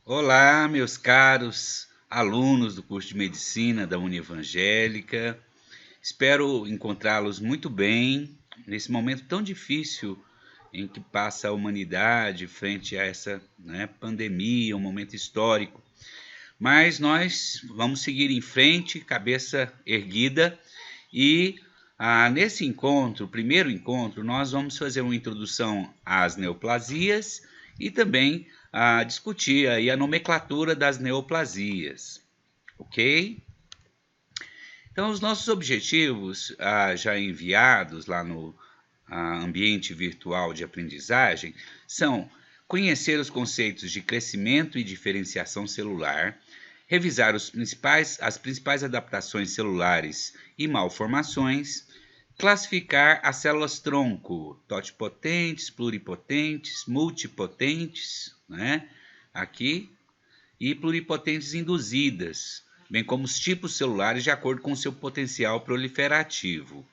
Olá, meus caros alunos do curso de Medicina da Univangélica. Espero encontrá-los muito bem nesse momento tão difícil em que passa a humanidade frente a essa, pandemia, um momento histórico. Mas nós vamos seguir em frente, cabeça erguida, e nesse encontro, primeiro encontro, nós vamos fazer uma introdução às neoplasias e também discutir aí a nomenclatura das neoplasias, ok? Então, os nossos objetivos já enviados lá no ambiente virtual de aprendizagem são conhecer os conceitos de crescimento e diferenciação celular, revisar as principais adaptações celulares e malformações, classificar as células-tronco, totipotentes, pluripotentes, multipotentes, aqui, e pluripotentes induzidas, bem como os tipos celulares de acordo com seu potencial proliferativo.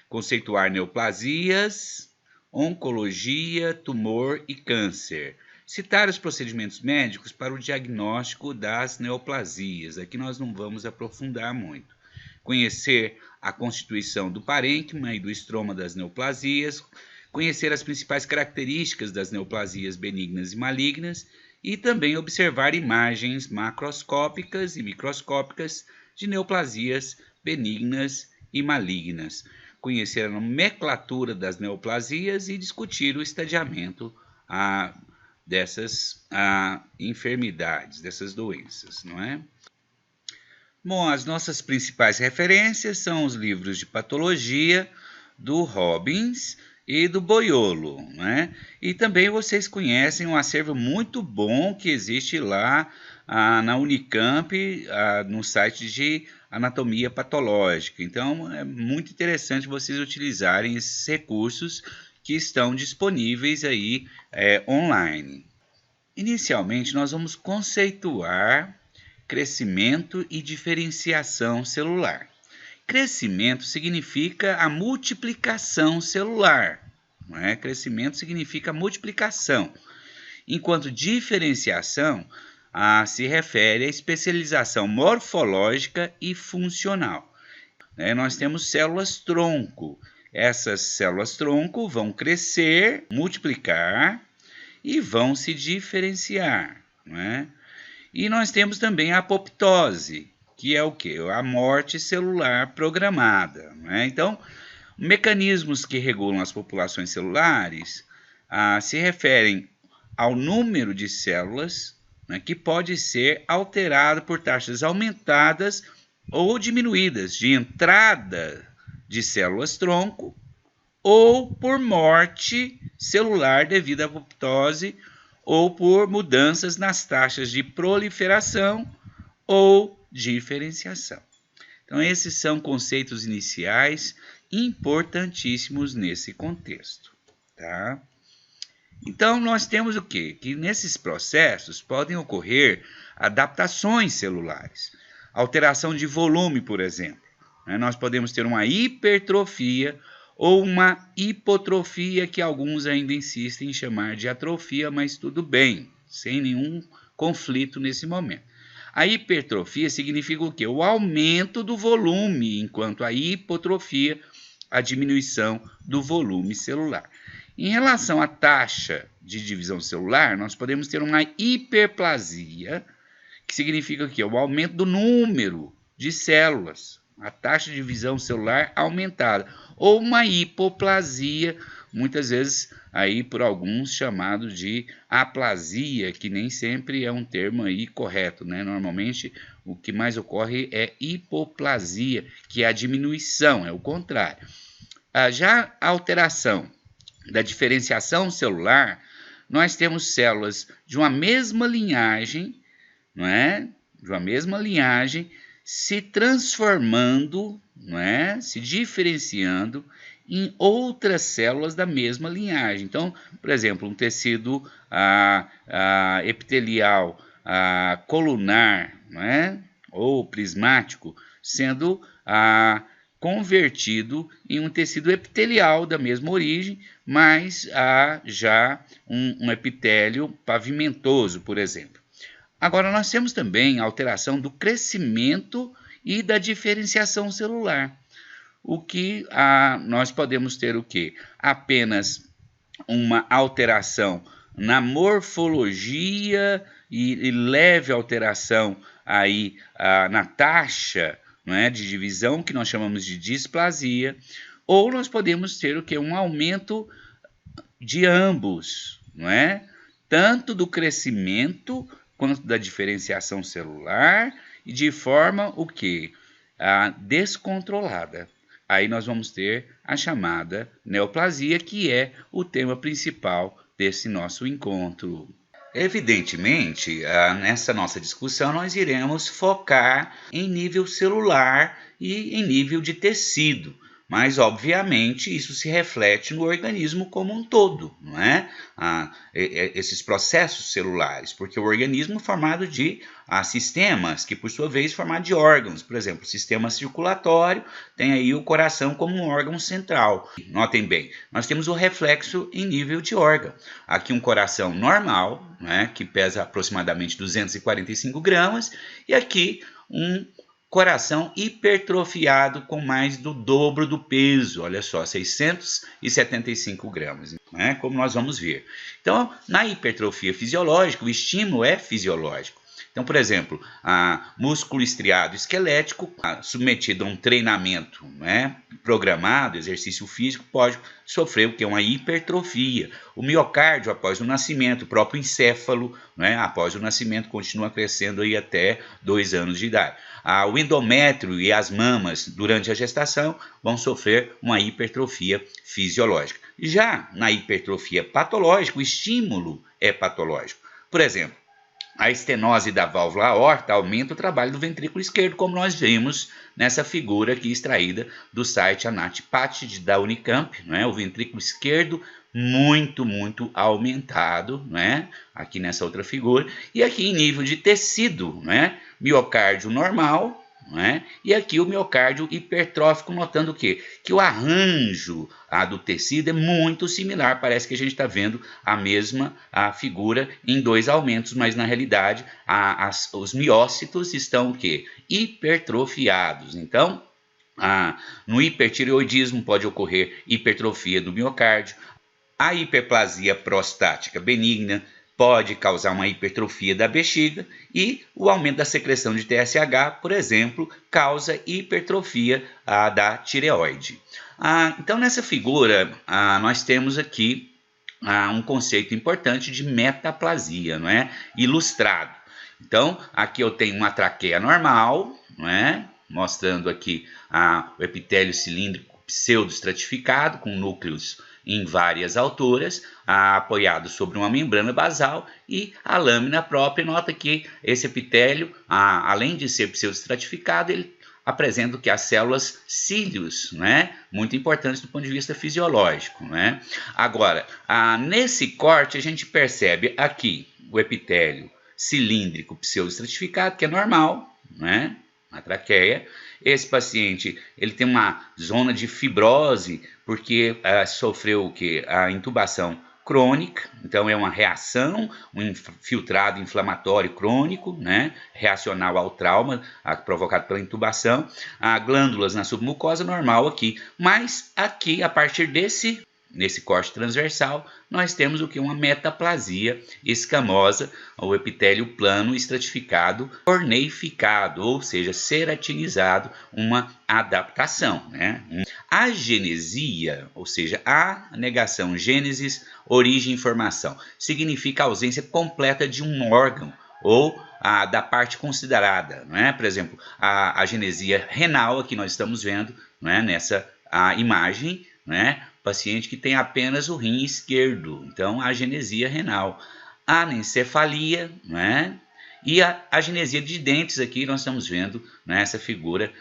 Conceituar neoplasias, oncologia, tumor e câncer. Citar os procedimentos médicos para o diagnóstico das neoplasias. Aqui nós não vamos aprofundar muito. Conhecer a constituição do parênquima e do estroma das neoplasias, conhecer as principais características das neoplasias benignas e malignas e também observar imagens macroscópicas e microscópicas de neoplasias benignas e malignas. Conhecer a nomenclatura das neoplasias e discutir o estadiamento dessas enfermidades, dessas doenças, não é? Bom, as nossas principais referências são os livros de patologia do Robbins e do Boiolo, né? E também vocês conhecem um acervo muito bom que existe lá na Unicamp, no site de anatomia patológica. Então, é muito interessante vocês utilizarem esses recursos que estão disponíveis aí online. Inicialmente, nós vamos conceituar crescimento e diferenciação celular. Crescimento significa a multiplicação celular, não é? Crescimento significa multiplicação, enquanto diferenciação se refere à especialização morfológica e funcional. Nós temos células-tronco. Essas células-tronco vão crescer, multiplicar e vão se diferenciar, não é? E nós temos também a apoptose, que é o quê? A morte celular programada, né? Então, mecanismos que regulam as populações celulares se referem ao número de células, né, que pode ser alterado por taxas aumentadas ou diminuídas de entrada de células-tronco ou por morte celular devido à apoptose ou por mudanças nas taxas de proliferação ou diferenciação. Então, esses são conceitos iniciais importantíssimos nesse contexto, tá? Então, nós temos o quê? Que nesses processos podem ocorrer adaptações celulares, alteração de volume, por exemplo. Nós podemos ter uma hipertrofia ou uma hipotrofia, que alguns ainda insistem em chamar de atrofia, mas tudo bem, sem nenhum conflito nesse momento. A hipertrofia significa o quê? O aumento do volume, enquanto a hipotrofia, a diminuição do volume celular. Em relação à taxa de divisão celular, nós podemos ter uma hiperplasia, que significa o quê? O aumento do número de células, a taxa de divisão celular aumentada, ou uma hipoplasia, muitas vezes aí por alguns chamado de aplasia, que nem sempre é um termo aí correto, né? Normalmente o que mais ocorre é hipoplasia, que é a diminuição, é o contrário. Já a alteração da diferenciação celular, nós temos células de uma mesma linhagem, não é? De uma mesma linhagem, se transformando, não é? Se diferenciando em outras células da mesma linhagem. Então, por exemplo, um tecido epitelial colunar, não é? Ou prismático, sendo convertido em um tecido epitelial da mesma origem, mas já um epitélio pavimentoso, por exemplo. Agora, nós temos também a alteração do crescimento e da diferenciação celular. O que nós podemos ter o quê? Apenas uma alteração na morfologia e leve alteração aí na taxa, não é, de divisão, que nós chamamos de displasia, ou nós podemos ter o quê? Um aumento de ambos, não é? Tanto do crescimento quanto da diferenciação celular e de forma o quê? Descontrolada. Aí nós vamos ter a chamada neoplasia, que é o tema principal desse nosso encontro. Evidentemente, nessa nossa discussão nós iremos focar em nível celular e em nível de tecido, mas obviamente isso se reflete no organismo como um todo, não é? Esses processos celulares, porque o organismo é formado de sistemas, que por sua vez é formado de órgãos. Por exemplo, o sistema circulatório tem aí o coração como um órgão central. Notem bem, nós temos o reflexo em nível de órgão. Aqui um coração normal, né, que pesa aproximadamente 245 gramas, e aqui um coração hipertrofiado com mais do dobro do peso, olha só, 675 gramas, né, como nós vamos ver. Então, na hipertrofia fisiológica, o estímulo é fisiológico. Então, por exemplo, músculo estriado esquelético, submetido a um treinamento, né, programado, exercício físico, pode sofrer o que é uma hipertrofia. O miocárdio, após o nascimento, o próprio encéfalo, né, após o nascimento, continua crescendo aí até 2 anos de idade. O endométrio e as mamas, durante a gestação, vão sofrer uma hipertrofia fisiológica. Já na hipertrofia patológica, o estímulo é patológico. Por exemplo, a estenose da válvula aorta aumenta o trabalho do ventrículo esquerdo, como nós vimos nessa figura aqui extraída do site ANATPAT da Unicamp, não é? O ventrículo esquerdo muito aumentado, não é? Aqui nessa outra figura, e aqui em nível de tecido, não é? Miocárdio normal, não é? E aqui o miocárdio hipertrófico, notando o quê? Que o arranjo do tecido é muito similar. Parece que a gente está vendo a mesma figura em 2 aumentos, mas na realidade os miócitos estão o quê? Hipertrofiados. Então, no hipertireoidismo pode ocorrer hipertrofia do miocárdio. A hiperplasia prostática benigna pode causar uma hipertrofia da bexiga, e o aumento da secreção de TSH, por exemplo, causa hipertrofia da tireoide. Então, nessa figura, nós temos aqui um conceito importante de metaplasia, não é? Ilustrado. Então, aqui eu tenho uma traqueia normal, não é? Mostrando aqui o epitélio cilíndrico pseudoestratificado, com núcleos em várias alturas, apoiado sobre uma membrana basal, e a lâmina própria. Nota que esse epitélio, além de ser pseudoestratificado, ele apresenta que as células cílios, né, muito importantes do ponto de vista fisiológico, né? Agora, nesse corte a gente percebe aqui o epitélio cilíndrico pseudoestratificado, que é normal, né, na traqueia. Esse paciente, ele tem uma zona de fibrose porque sofreu o quê? A intubação crônica. Então é uma reação, um infiltrado inflamatório crônico, né, reacional ao trauma provocado pela intubação. Glândulas na submucosa, normal aqui, mas aqui, a partir nesse corte transversal, nós temos o que? Uma metaplasia escamosa, o epitélio plano estratificado, corneificado, ou seja, ceratinizado, uma adaptação, né? A genesia, ou seja, a negação, gênesis, origem, informação, significa a ausência completa de um órgão ou da parte considerada, não é? Por exemplo, a genesia renal, aqui nós estamos vendo, não é? Nessa imagem, não é? Paciente que tem apenas o rim esquerdo, então a agenesia renal. A anencefalia, né? E a agenesia de dentes, aqui nós estamos vendo, né, essa figura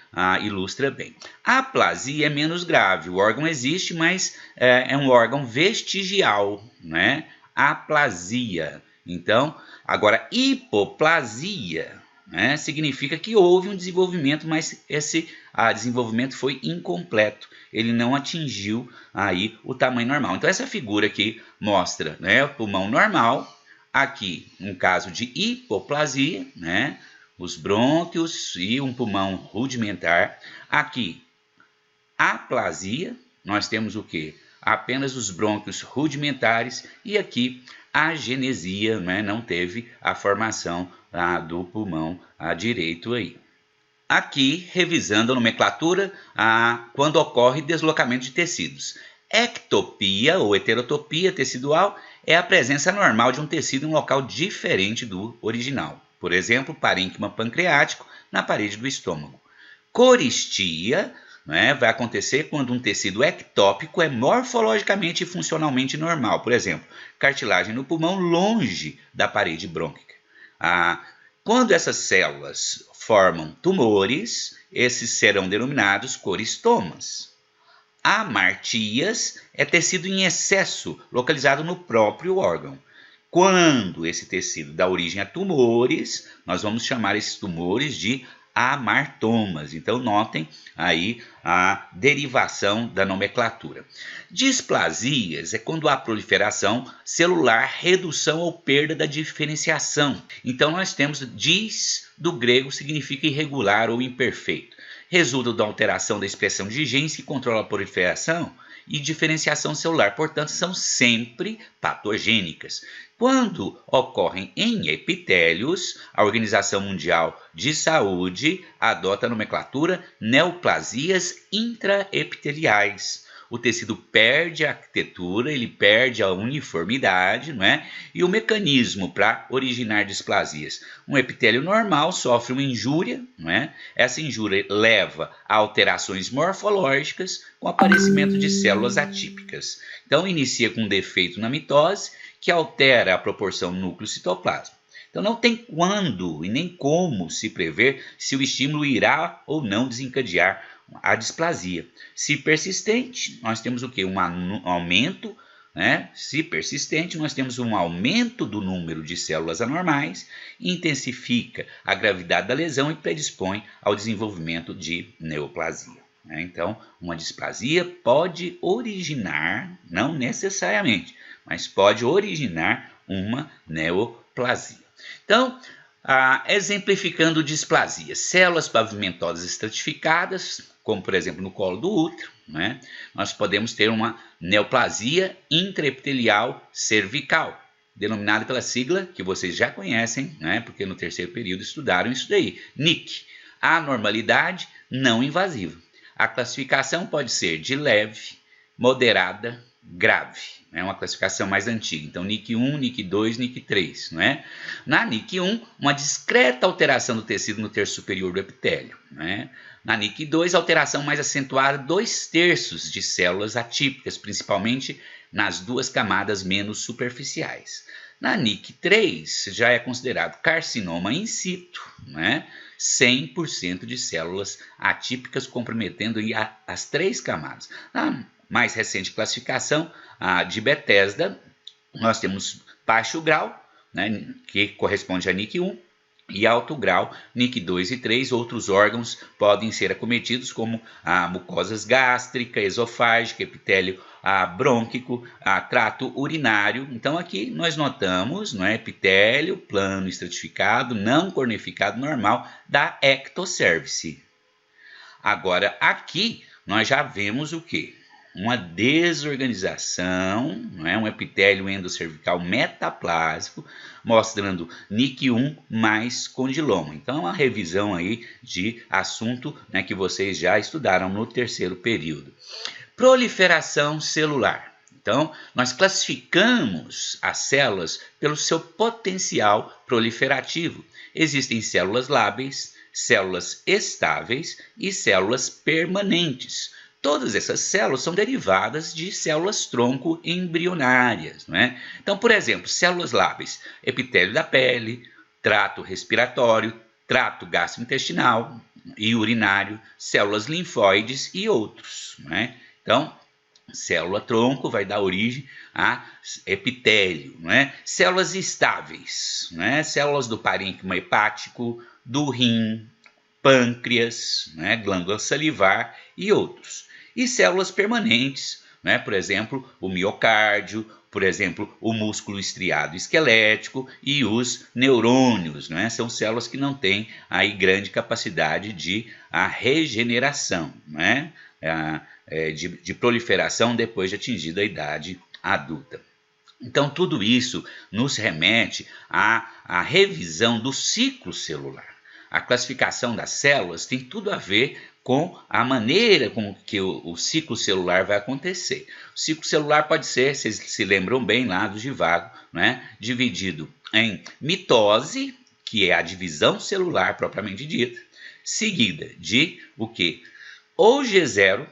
ilustra bem. A aplasia é menos grave, o órgão existe, mas é um órgão vestigial, né? Aplasia. Então, agora hipoplasia, né, significa que houve um desenvolvimento, mas esse desenvolvimento foi incompleto. Ele não atingiu aí o tamanho normal. Então, essa figura aqui mostra, né, o pulmão normal, aqui um caso de hipoplasia, né? Os brônquios e um pulmão rudimentar. Aqui, aplasia, nós temos o quê? Apenas os brônquios rudimentares, e aqui agenesia, né? Não teve a formação do pulmão direito aí. Aqui, revisando a nomenclatura, quando ocorre deslocamento de tecidos. Ectopia ou heterotopia tecidual é a presença normal de um tecido em um local diferente do original. Por exemplo, parênquima pancreático na parede do estômago. Coristia, né, vai acontecer quando um tecido ectópico é morfologicamente e funcionalmente normal. Por exemplo, cartilagem no pulmão longe da parede brônquica. Quando essas células formam tumores, esses serão denominados coristomas. Amartias é tecido em excesso localizado no próprio órgão. Quando esse tecido dá origem a tumores, nós vamos chamar esses tumores de amartomas. Então, notem aí a derivação da nomenclatura. Displasias é quando há proliferação celular, redução ou perda da diferenciação. Então, nós temos dis, do grego, significa irregular ou imperfeito. Resulta da alteração da expressão de genes que controla a proliferação e diferenciação celular, portanto, são sempre patogênicas. Quando ocorrem em epitélios, a Organização Mundial de Saúde adota a nomenclatura neoplasias intraepiteliais. O tecido perde a arquitetura, ele perde a uniformidade, não é? E o mecanismo para originar displasias. Um epitélio normal sofre uma injúria, não é? Essa injúria leva a alterações morfológicas com aparecimento de células atípicas. Então, inicia com um defeito na mitose, que altera a proporção núcleo-citoplasma. Então, não tem quando e nem como se prever se o estímulo irá ou não desencadear a displasia. Se persistente, nós temos o quê? Um aumento, né? Se persistente, nós temos um aumento do número de células anormais, intensifica a gravidade da lesão e predispõe ao desenvolvimento de neoplasia. Então, uma displasia pode originar, não necessariamente, mas pode originar uma neoplasia. Então, exemplificando displasia, células pavimentosas estratificadas, como por exemplo no colo do útero, né? Nós podemos ter uma neoplasia intraepitelial cervical, denominada pela sigla que vocês já conhecem, né? Porque no terceiro período estudaram isso daí, NIC, anormalidade não invasiva. A classificação pode ser de leve, moderada, grave. É uma classificação mais antiga. Então, NIC 1, NIC 2, NIC 3. Não é? Na NIC 1, uma discreta alteração do tecido no terço superior do epitélio. Não é? Na NIC 2, alteração mais acentuada, 2/3 de células atípicas, principalmente nas duas camadas menos superficiais. Na NIC 3, já é considerado carcinoma in situ, né? 100% de células atípicas, comprometendo as 3 camadas. Na mais recente classificação, a de Bethesda, nós temos baixo grau, né, que corresponde a NIC 1, e alto grau, NIC 2 e 3. Outros órgãos podem ser acometidos, como a mucosas gástrica, esofágica, epitélio brônquico, trato urinário. Então, aqui nós notamos, não é, epitélio plano estratificado, não cornificado normal, da ectocervice. Agora, aqui nós já vemos o quê? Uma desorganização, não é? Um epitélio endocervical metaplásico, mostrando NIC 1 mais condiloma. Então, uma revisão aí de assunto, né, que vocês já estudaram no terceiro período. Proliferação celular. Então, nós classificamos as células pelo seu potencial proliferativo. Existem células lábeis, células estáveis e células permanentes. Todas essas células são derivadas de células tronco embrionárias, não é? Então, por exemplo, células lábeis, epitélio da pele, trato respiratório, trato gastrointestinal e urinário, células linfóides e outros, não é? Então, célula tronco vai dar origem a epitélio, não é? Células estáveis, não é? Células do parênquima hepático, do rim, pâncreas, não é? Glândula salivar e outros. E células permanentes, né? Por exemplo, o miocárdio, por exemplo, o músculo estriado esquelético e os neurônios, né? São células que não têm aí grande capacidade de regeneração, né? De proliferação depois de atingida a idade adulta. Então, tudo isso nos remete à revisão do ciclo celular. A classificação das células tem tudo a ver com a maneira com que o ciclo celular vai acontecer. O ciclo celular pode ser, vocês se lembram bem lá do Zhivago, né, dividido em mitose, que é a divisão celular propriamente dita, seguida de o quê? Ou G0,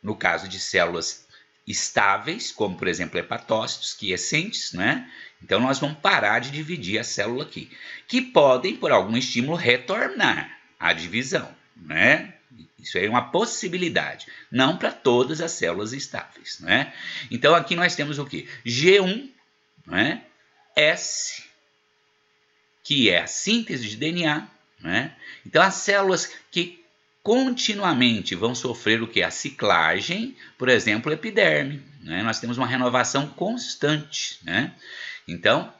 no caso de células estáveis, como por exemplo hepatócitos, quiescentes, né? Então nós vamos parar de dividir a célula aqui, que podem, por algum estímulo, retornar à divisão, né? Isso é uma possibilidade, não para todas as células estáveis, né? Então aqui nós temos o que? G1, né? S, que é a síntese de DNA, né? Então as células que continuamente vão sofrer o que? A ciclagem, por exemplo, epiderme, né? Nós temos uma renovação constante, né? Então,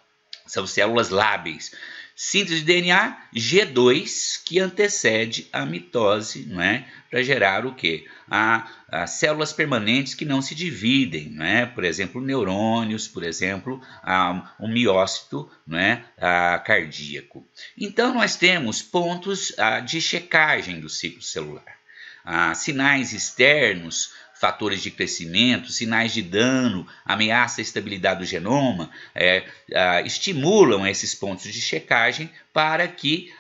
são células lábeis. Síntese de DNA, G2, que antecede a mitose, né? Para gerar o quê? As células permanentes que não se dividem, né? Por exemplo, neurônios, por exemplo, o miócito, né? Cardíaco. Então, nós temos pontos de checagem do ciclo celular. Sinais externos, fatores de crescimento, sinais de dano, ameaça à estabilidade do genoma, estimulam esses pontos de checagem para que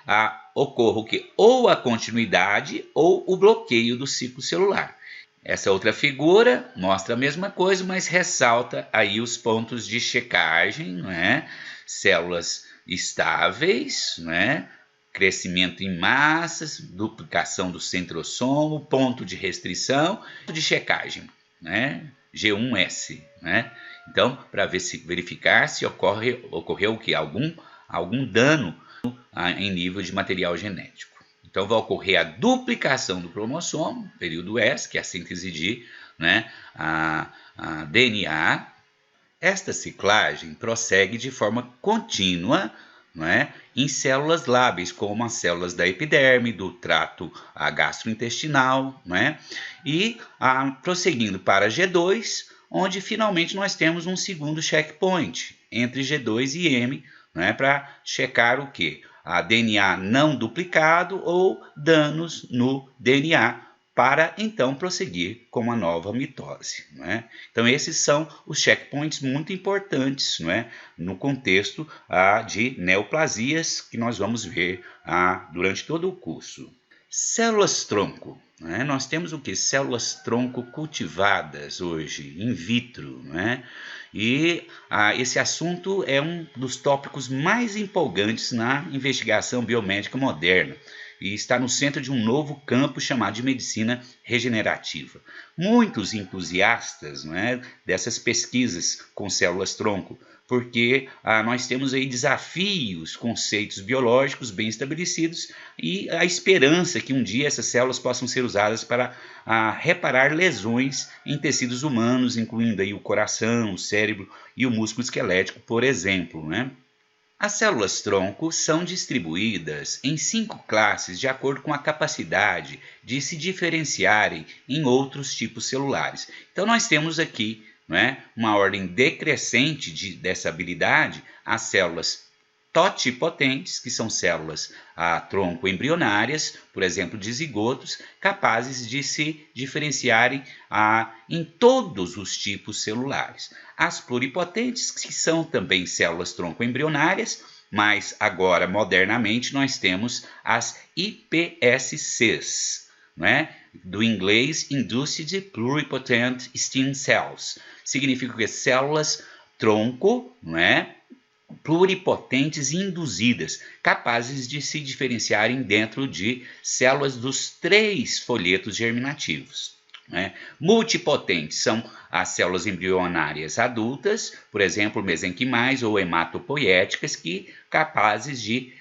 ocorra o quê? Ou a continuidade ou o bloqueio do ciclo celular. Essa outra figura mostra a mesma coisa, mas ressalta aí os pontos de checagem, né? Células estáveis, né? Crescimento em massas, duplicação do centrosomo, ponto de restrição, ponto de checagem, né? G1S, né? Então, para verificar se ocorreu o que? Algum dano em nível de material genético. Então, vai ocorrer a duplicação do cromossomo, período S, que é a síntese de, né, a DNA. Esta ciclagem prossegue de forma contínua, não é? Em células lábeis, como as células da epiderme, do trato gastrointestinal, não é? E prosseguindo para G2, onde finalmente nós temos um segundo checkpoint entre G2 e M, não é? Para checar o quê? A DNA não duplicado ou danos no DNA, para então prosseguir com uma nova mitose, não é? Então esses são os checkpoints muito importantes, não é? No contexto de neoplasias que nós vamos ver durante todo o curso. Células-tronco. É? Nós temos o que? Células-tronco cultivadas hoje, in vitro, não é? E esse assunto é um dos tópicos mais empolgantes na investigação biomédica moderna e está no centro de um novo campo chamado de medicina regenerativa. Muitos entusiastas, não é, dessas pesquisas com células-tronco, porque nós temos aí desafios, conceitos biológicos bem estabelecidos e a esperança que um dia essas células possam ser usadas para reparar lesões em tecidos humanos, incluindo aí o coração, o cérebro e o músculo esquelético, por exemplo, né? As células-tronco são distribuídas em 5 classes de acordo com a capacidade de se diferenciarem em outros tipos celulares. Então nós temos aqui, não é, uma ordem decrescente dessa habilidade, as células totipotentes, que são células tronco embrionárias, por exemplo, de zigotos, capazes de se diferenciarem em todos os tipos celulares. As pluripotentes, que são também células tronco embrionárias, mas agora, modernamente, nós temos as iPSCs, né? Do inglês Induced Pluripotent Stem Cells. Significa que células tronco, né? Pluripotentes induzidas, capazes de se diferenciarem dentro de células dos 3 folhetos germinativos. Né? Multipotentes são as células embrionárias adultas, por exemplo, mesenquimais ou hematopoéticas, que capazes de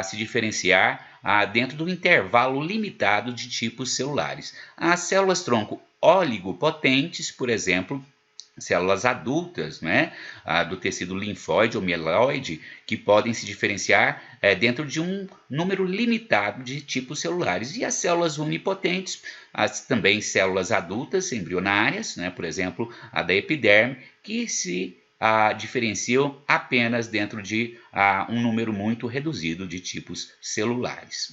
se diferenciar dentro do intervalo limitado de tipos celulares. As células-tronco oligopotentes, por exemplo, células adultas, né, do tecido linfóide ou mieloide, que podem se diferenciar dentro de um número limitado de tipos celulares. E as células unipotentes, também células adultas embrionárias, né, por exemplo, a da epiderme, que se diferenciam apenas dentro de um número muito reduzido de tipos celulares.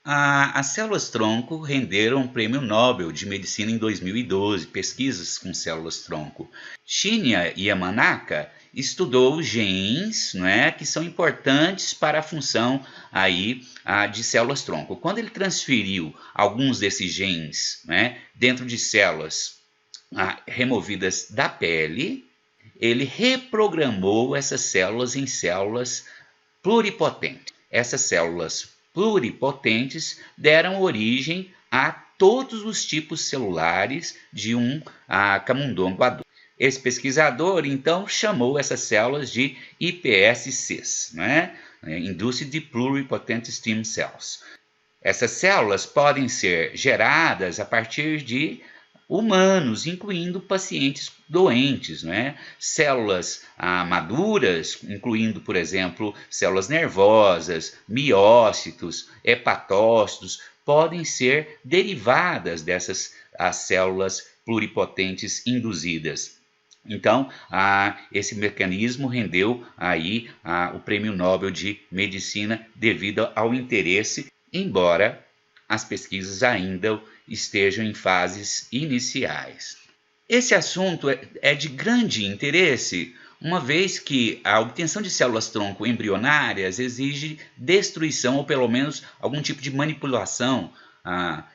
As células-tronco renderam o Prêmio Nobel de Medicina em 2012, pesquisas com células-tronco. Shinya Yamanaka estudou genes, que são importantes para a função de células-tronco. Quando ele transferiu alguns desses genes, dentro de células removidas da pele, ele reprogramou essas células em células pluripotentes. Essas células pluripotentes deram origem a todos os tipos celulares de um camundongo adulto. Esse pesquisador, então, chamou essas células de iPSCs, Induced Pluripotent Stem Cells. Essas células podem ser geradas a partir de humanos, incluindo pacientes doentes, Células maduras, incluindo, por exemplo, células nervosas, miócitos, hepatócitos, podem ser derivadas dessas células pluripotentes induzidas. Então, esse mecanismo rendeu o Prêmio Nobel de Medicina devido ao interesse, embora as pesquisas ainda estejam em fases iniciais. Esse assunto é de grande interesse, uma vez que a obtenção de células-tronco embrionárias exige destruição ou pelo menos algum tipo de manipulação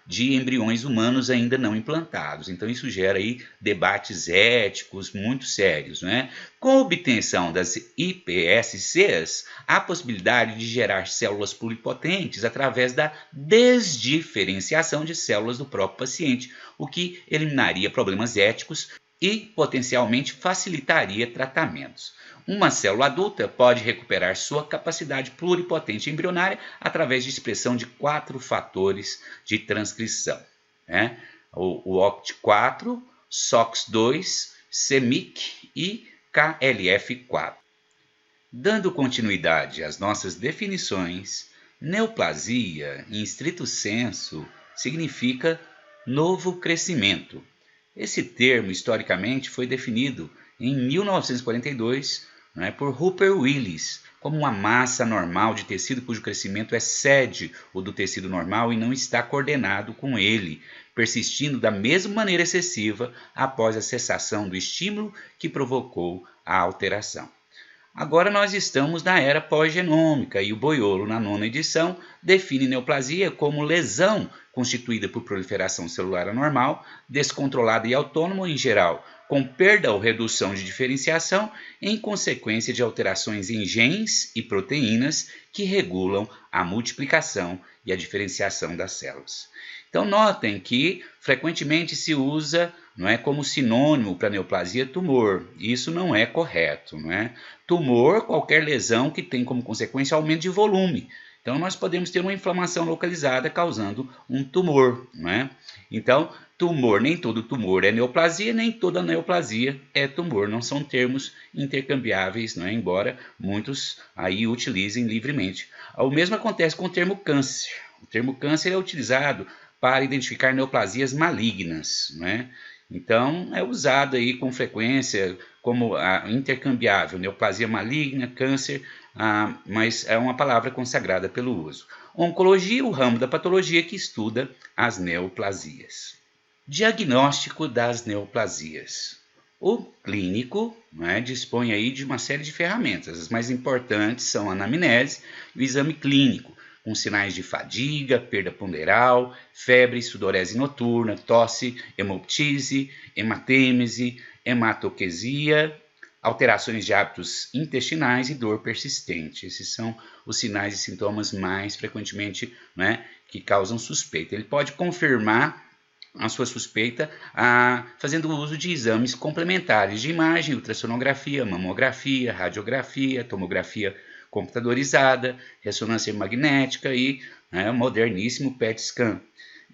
de embriões humanos ainda não implantados. Então isso gera debates éticos muito sérios. Com a obtenção das iPSCs, há a possibilidade de gerar células pluripotentes através da desdiferenciação de células do próprio paciente, o que eliminaria problemas éticos e potencialmente facilitaria tratamentos. Uma célula adulta pode recuperar sua capacidade pluripotente embrionária através de expressão de 4 fatores de transcrição, o OCT4, SOX2, CMYC e KLF4. Dando continuidade às nossas definições, neoplasia, em estrito senso, significa novo crescimento. Esse termo, historicamente, foi definido em 1942 por Rupert Willis como uma massa normal de tecido cujo crescimento excede o do tecido normal e não está coordenado com ele, persistindo da mesma maneira excessiva após a cessação do estímulo que provocou a alteração. Agora nós estamos na era pós-genômica e o Boiolo, na 9ª edição, define neoplasia como lesão constituída por proliferação celular anormal, descontrolada e autônoma em geral, com perda ou redução de diferenciação em consequência de alterações em genes e proteínas que regulam a multiplicação e a diferenciação das células. Então notem que frequentemente se usa como sinônimo para neoplasia tumor. Isso não é correto. Tumor, qualquer lesão que tem como consequência aumento de volume. Então nós podemos ter uma inflamação localizada causando um tumor. Então, tumor, nem todo tumor é neoplasia, nem toda neoplasia é tumor. Não são termos intercambiáveis, embora muitos utilizem livremente. O mesmo acontece com o termo câncer. O termo câncer é utilizado para identificar neoplasias malignas. Então, é usado com frequência como intercambiável, neoplasia maligna, câncer, mas é uma palavra consagrada pelo uso. Oncologia, o ramo da patologia que estuda as neoplasias. Diagnóstico das neoplasias. O clínico dispõe de uma série de ferramentas. As mais importantes são a anamnese e o exame clínico, com sinais de fadiga, perda ponderal, febre, sudorese noturna, tosse, hemoptise, hematêmese, hematoquesia, alterações de hábitos intestinais e dor persistente. Esses são os sinais e sintomas mais frequentemente que causam suspeita. Ele pode confirmar a sua suspeita, fazendo uso de exames complementares de imagem, ultrassonografia, mamografia, radiografia, tomografia computadorizada, ressonância magnética e moderníssimo PET scan.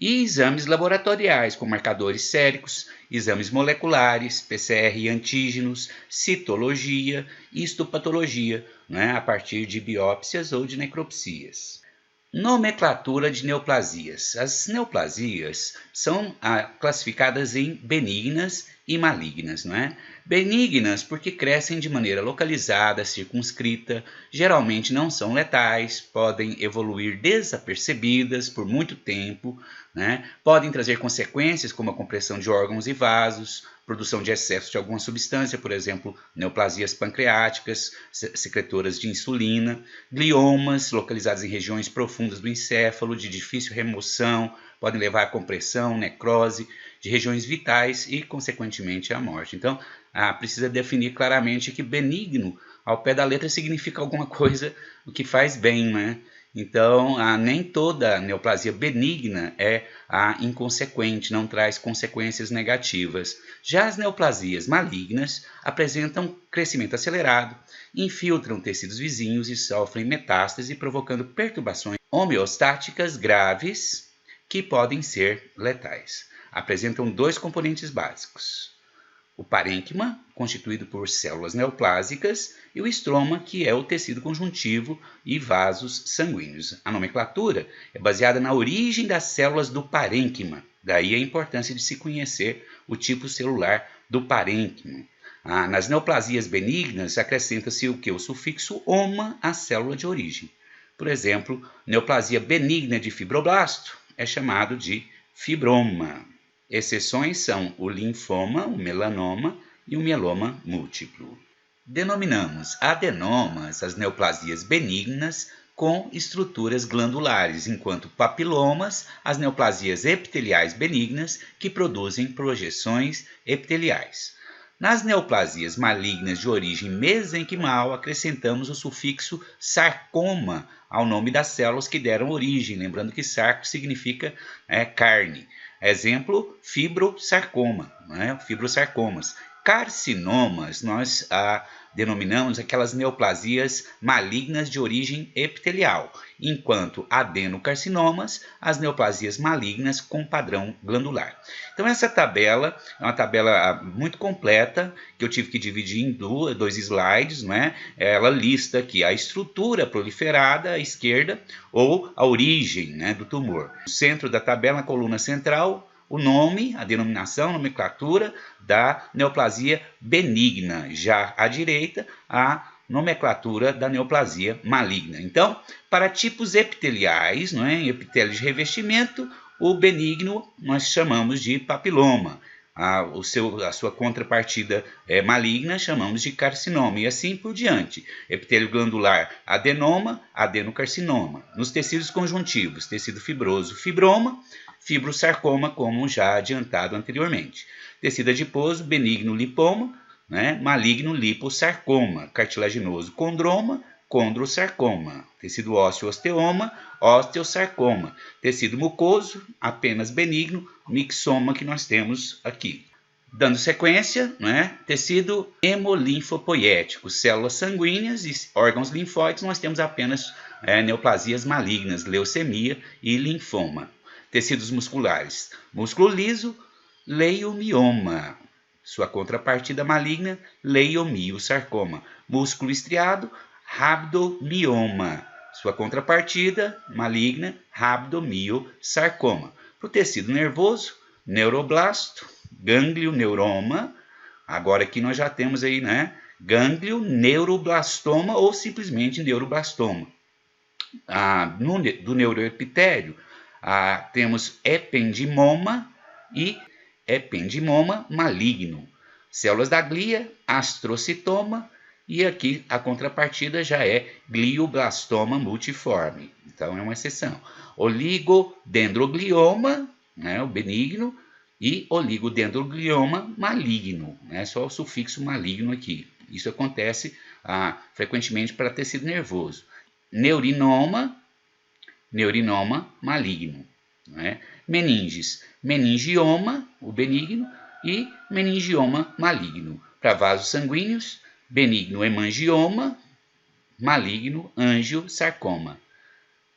E exames laboratoriais, com marcadores séricos, exames moleculares, PCR e antígenos, citologia e histopatologia, a partir de biópsias ou de necropsias. Nomenclatura de neoplasias. As neoplasias são classificadas em benignas e malignas, Benignas porque crescem de maneira localizada, circunscrita, geralmente não são letais, podem evoluir desapercebidas por muito tempo, podem trazer consequências como a compressão de órgãos e vasos, produção de excesso de alguma substância, por exemplo, neoplasias pancreáticas, secretoras de insulina, gliomas localizados em regiões profundas do encéfalo, de difícil remoção, podem levar à compressão, necrose de regiões vitais e, consequentemente, à morte. Então, precisa definir claramente que benigno, ao pé da letra, significa alguma coisa que faz bem, Então, nem toda neoplasia benigna é inconsequente, não traz consequências negativas. Já as neoplasias malignas apresentam crescimento acelerado, infiltram tecidos vizinhos e sofrem metástase, provocando perturbações homeostáticas graves que podem ser letais. Apresentam dois componentes básicos: o parênquima, constituído por células neoplásicas, e o estroma, que é o tecido conjuntivo e vasos sanguíneos. A nomenclatura é baseada na origem das células do parênquima, daí a importância de se conhecer o tipo celular do parênquima. Nas neoplasias benignas, acrescenta-se o sufixo oma à célula de origem. Por exemplo, neoplasia benigna de fibroblasto é chamado de fibroma. Exceções são o linfoma, o melanoma e o mieloma múltiplo. Denominamos adenomas as neoplasias benignas com estruturas glandulares, enquanto papilomas as neoplasias epiteliais benignas que produzem projeções epiteliais. Nas neoplasias malignas de origem mesenquimal, acrescentamos o sufixo sarcoma ao nome das células que deram origem, lembrando que sarco significa carne. Exemplo, fibrosarcoma, fibrosarcomas. Carcinomas, nós denominamos aquelas neoplasias malignas de origem epitelial, enquanto adenocarcinomas, as neoplasias malignas com padrão glandular. Então essa tabela é uma tabela muito completa, que eu tive que dividir em dois slides, Ela lista aqui a estrutura proliferada à esquerda ou a origem do tumor. No centro da tabela, na coluna central, o nome, a denominação, a nomenclatura da neoplasia benigna. Já à direita, a nomenclatura da neoplasia maligna. Então, para tipos epiteliais, em epitélio de revestimento, o benigno nós chamamos de papiloma. A sua contrapartida maligna chamamos de carcinoma e assim por diante. Epitélio glandular, adenoma, adenocarcinoma. Nos tecidos conjuntivos, tecido fibroso, fibroma, fibrosarcoma, como já adiantado anteriormente. Tecido adiposo, benigno lipoma, maligno liposarcoma. Cartilaginoso, condroma, condrosarcoma. Tecido ósseo, osteoma, osteosarcoma. Tecido mucoso, apenas benigno, mixoma, que nós temos aqui. Dando sequência, tecido hemolinfopoético, células sanguíneas e órgãos linfóides, nós temos apenas neoplasias malignas, leucemia e linfoma. Tecidos musculares, músculo liso, leiomioma. Sua contrapartida maligna, leiomiosarcoma. Músculo estriado, rabdomioma. Sua contrapartida maligna, rabdomiosarcoma. Para o tecido nervoso, neuroblasto, ganglioneuroma. Agora aqui nós já temos aí, gânglio neuroblastoma ou simplesmente neuroblastoma. Do neuroepitélio, temos ependimoma e ependimoma maligno. Células da glia, astrocitoma, e aqui a contrapartida já é glioblastoma multiforme. Então é uma exceção. Oligodendroglioma, o benigno, e oligodendroglioma maligno. Só o sufixo maligno aqui. Isso acontece frequentemente para tecido nervoso. Neurinoma maligno. né? Meninges, meningioma, o benigno, e meningioma maligno. Para vasos sanguíneos, benigno hemangioma, maligno angiosarcoma.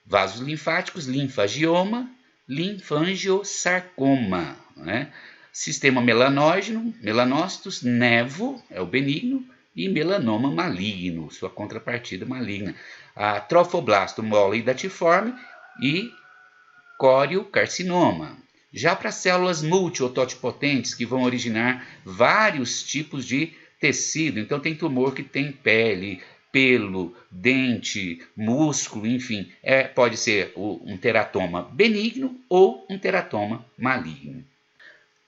Vasos linfáticos, linfagioma, linfangiosarcoma, né? Sistema melanógeno, melanócitos, nevo, é o benigno, e melanoma maligno, sua contrapartida maligna. A trofoblasto mole datiforme e coriocarcinoma. Já para células multi ou totipotentes, que vão originar vários tipos de tecido, então tem tumor que tem pele, pelo, dente, músculo, enfim, pode ser um teratoma benigno ou um teratoma maligno.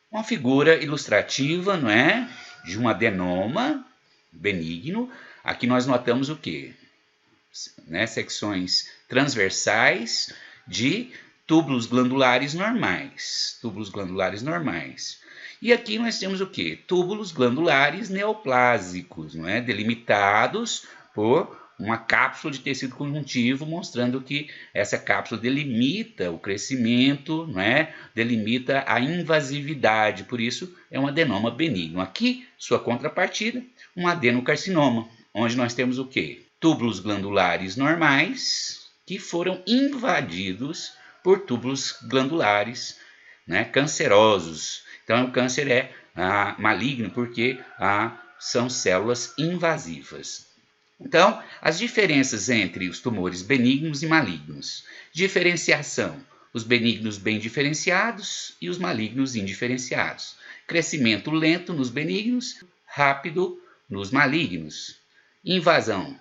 Uma figura ilustrativa, não é, de um adenoma benigno. Aqui nós notamos o quê? Né, secções transversais de túbulos glandulares normais. Túbulos glandulares normais. E aqui nós temos o quê? Túbulos glandulares neoplásicos, não é, delimitados por uma cápsula de tecido conjuntivo, mostrando que essa cápsula delimita o crescimento, não é? Delimita a invasividade, por isso é um adenoma benigno. Aqui, sua contrapartida, um adenocarcinoma, onde nós temos o quê? Túbulos glandulares normais que foram invadidos por túbulos glandulares, né, cancerosos. Então, o câncer é maligno porque são células invasivas. Então, as diferenças entre os tumores benignos e malignos. Diferenciação: os benignos bem diferenciados e os malignos indiferenciados. Crescimento lento nos benignos, rápido nos malignos. Invasão: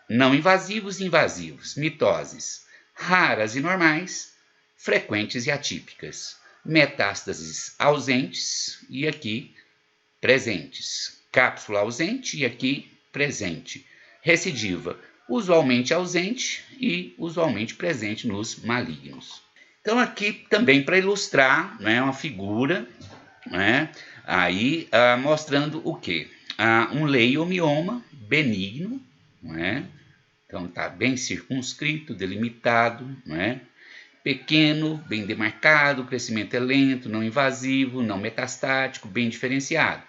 não invasivos e invasivos. Mitoses: raras e normais, frequentes e atípicas. Metástases ausentes e aqui presentes. Cápsula ausente e aqui presente. Recidiva, usualmente ausente e usualmente presente nos malignos. Então aqui também para ilustrar, né, uma figura, né, aí mostrando o quê? Um leiomioma benigno, né? Então está bem circunscrito, delimitado, né? Pequeno, bem demarcado, o crescimento é lento, não invasivo, não metastático, bem diferenciado.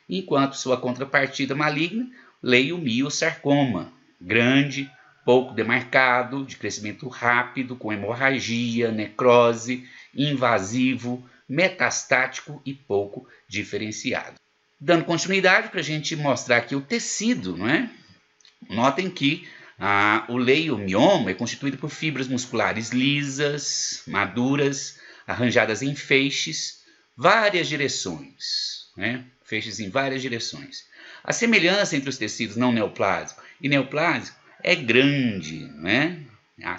Enquanto sua contrapartida maligna, leiomiosarcoma, grande, pouco demarcado, de crescimento rápido, com hemorragia, necrose, invasivo, metastático e pouco diferenciado. Dando continuidade para a gente mostrar aqui o tecido, não é? Notem que o leiomioma é constituído por fibras musculares lisas, maduras, arranjadas em feixes, várias direções, né? Feixes em várias direções. A semelhança entre os tecidos não neoplásico e neoplásico é grande, né?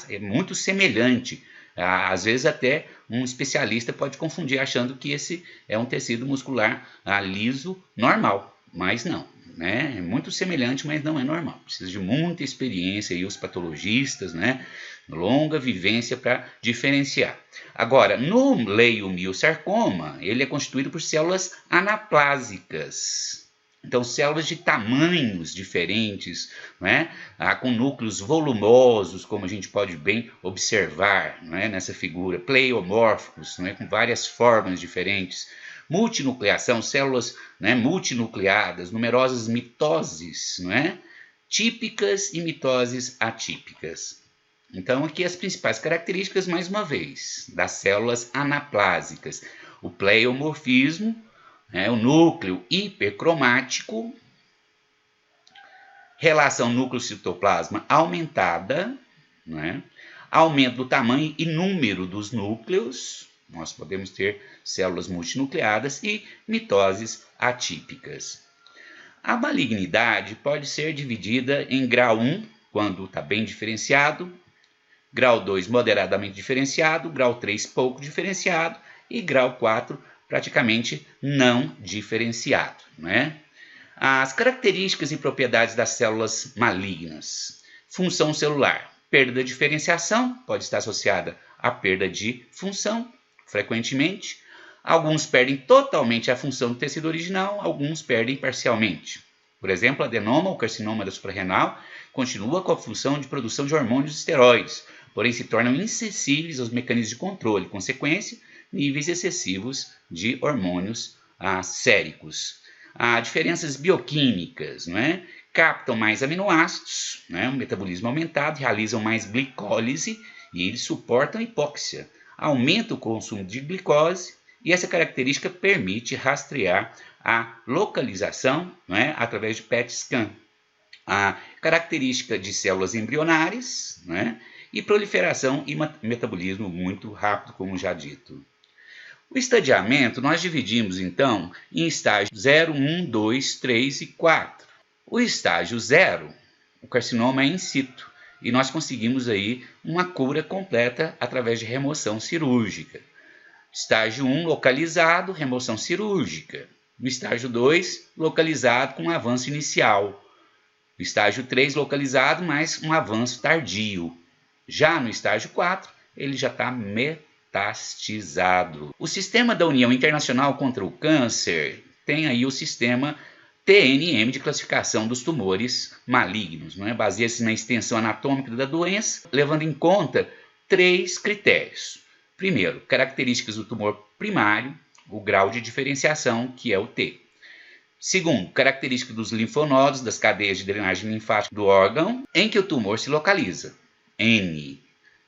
É muito semelhante. Às vezes até um especialista pode confundir achando que esse é um tecido muscular liso normal, mas não, né? É muito semelhante, mas não é normal. Precisa de muita experiência e os patologistas, né? Longa vivência para diferenciar. Agora, no leiomiosarcoma, ele é constituído por células anaplásicas. Então, células de tamanhos diferentes, né? Com núcleos volumosos, como a gente pode bem observar, né? Nessa figura, pleiomórficos, né? Com várias formas diferentes. Multinucleação, células, né? Multinucleadas, numerosas mitoses, né? Típicas e mitoses atípicas. Então, aqui as principais características, mais uma vez, das células anaplásicas. O pleiomorfismo, o núcleo hipercromático, relação núcleo-citoplasma aumentada, né? Aumento do tamanho e número dos núcleos, nós podemos ter células multinucleadas e mitoses atípicas. A malignidade pode ser dividida em grau 1, quando está bem diferenciado, grau 2 moderadamente diferenciado, grau 3 pouco diferenciado e grau 4 praticamente não diferenciado, né? As características e propriedades das células malignas. Função celular. Perda de diferenciação pode estar associada à perda de função, frequentemente. Alguns perdem totalmente a função do tecido original, alguns perdem parcialmente. Por exemplo, adenoma ou carcinoma da suprarrenal continua com a função de produção de hormônios esteroides, porém se tornam insensíveis aos mecanismos de controle, consequência, níveis excessivos de hormônios séricos. Há diferenças bioquímicas, não é? Captam mais aminoácidos, né? Um metabolismo aumentado, realizam mais glicólise e eles suportam a hipóxia. Aumenta o consumo de glicose e essa característica permite rastrear a localização, não é? Através de PET scan. A característica de células embrionárias, né? E proliferação e metabolismo muito rápido, como já dito. O estadiamento nós dividimos então em estágios 0, 1, 2, 3 e 4. O estágio 0, o carcinoma é in situ e nós conseguimos aí uma cura completa através de remoção cirúrgica. Estágio 1, localizado, remoção cirúrgica. No estágio 2, localizado com um avanço inicial. No estágio 3, localizado, mas um avanço tardio. Já no estágio 4, ele já está metastizado. O Sistema da União Internacional contra o Câncer tem aí o sistema TNM de classificação dos tumores malignos, não é? Baseia-se na extensão anatômica da doença, levando em conta 3 critérios. Primeiro, características do tumor primário, o grau de diferenciação, que é o T. Segundo, característica dos linfonodos, das cadeias de drenagem linfática do órgão em que o tumor se localiza, N.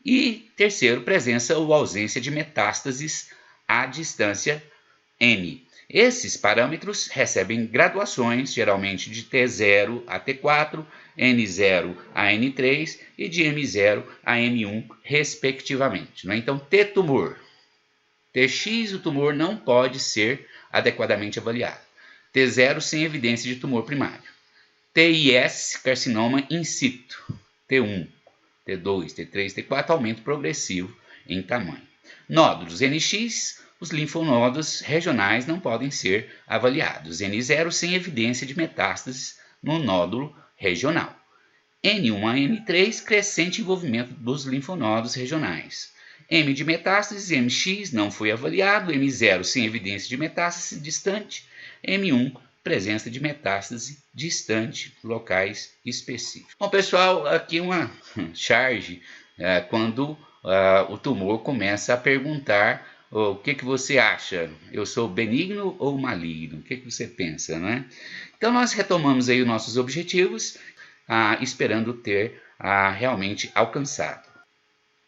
E terceiro, presença ou ausência de metástases à distância, N. Esses parâmetros recebem graduações, geralmente de T0 a T4, N0 a N3 e de M0 a M1, respectivamente. Né? Então, T-tumor. TX, o tumor não pode ser adequadamente avaliado. T0, sem evidência de tumor primário. TIS, carcinoma in situ. T1, T2, T3, T4, aumento progressivo em tamanho. Nódulos NX, os linfonodos regionais não podem ser avaliados. N0, sem evidência de metástases no nódulo regional. N1 a N3, crescente envolvimento dos linfonodos regionais. M de metástase, MX não foi avaliado. M0, sem evidência de metástase distante. M1, presença de metástase distante, locais específicos. Bom, pessoal, aqui uma charge quando o tumor começa a perguntar o que você acha? Eu sou benigno ou maligno? O que você pensa, né? Então, nós retomamos aí os nossos objetivos, esperando ter realmente alcançado.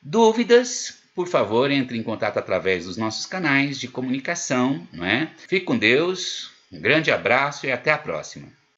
Dúvidas? Por favor, entre em contato através dos nossos canais de comunicação, não é? Fique com Deus, um grande abraço e até a próxima.